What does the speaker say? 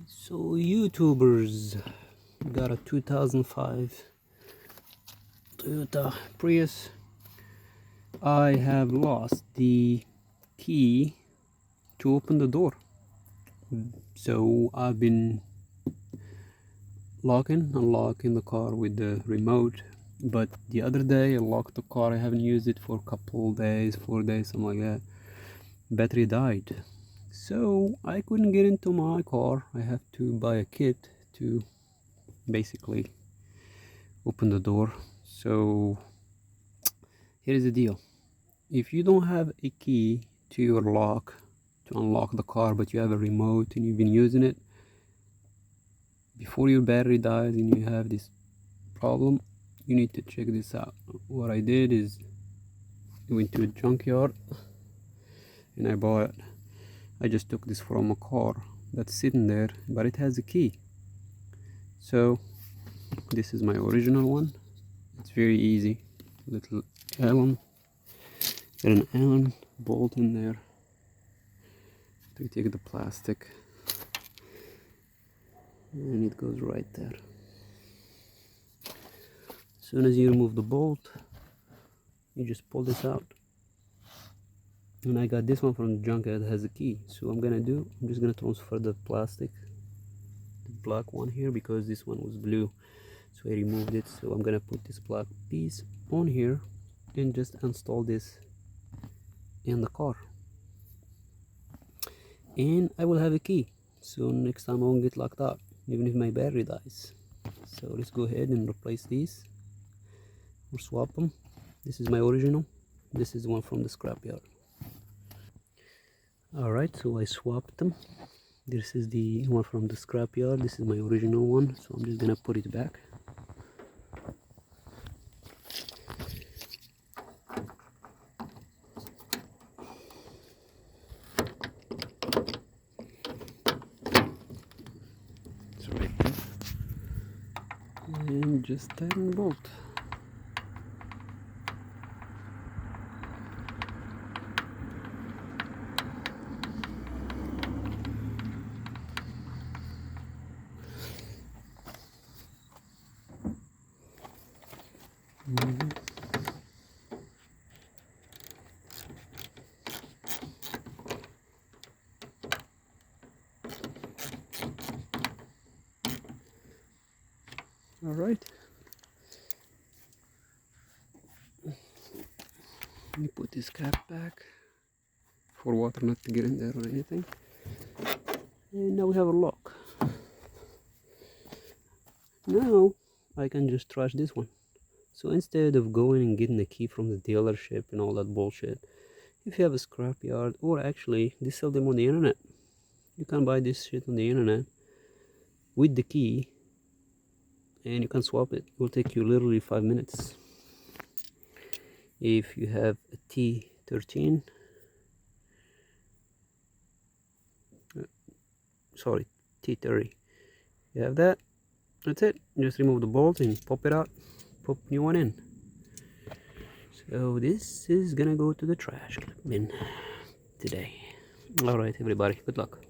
So YouTubers, got a 2005 Toyota Prius. I have lost the key to open the door, so I've been unlocking the car with the remote. But the other day I locked the car. I haven't used it for a couple days, 4 days, something like that. Battery died, so I couldn't get into my car. I have to buy a kit to basically open the door. So here's the deal: if you don't have a key to your lock to unlock the car, but you have a remote and you've been using it, before your battery dies and you have this problem, you need to check this out. What I did is I went to a junkyard and I just took this from a car that's sitting there, but it has a key. So this is my original one. It's very easy. Little Allen, got an Allen bolt in there. You take the plastic and it goes right there. As soon as you remove the bolt, you just pull this out. And I got this one from the junkyard that has a key. So I'm just gonna transfer the plastic, the black one here, because this one was blue, so I removed it. So I'm gonna put this black piece on here and just install this in the car, and I will have a key. So next time I won't get locked out, even if my battery dies. So let's go ahead and replace these or swap them. This is my original. This is one from the scrapyard. Alright, so I swapped them. This is the one from the scrapyard. This is my original one. So I'm just gonna put it back. It's right there. And just tighten the bolt. All right. Let me put this cap back for water not to get in there or anything. And now we have a lock. Now I can just trash this one. So instead of going and getting a key from the dealership and all that bullshit, if you have a scrapyard, or actually they sell them on the internet, you can buy this shit on the internet with the key and you can swap it. It will take you literally 5 minutes. If you have a T30, you have that, that's it. Just remove the bolt and pop it out, pop new one in. So this is gonna go to the trash bin today. All right, everybody, good luck.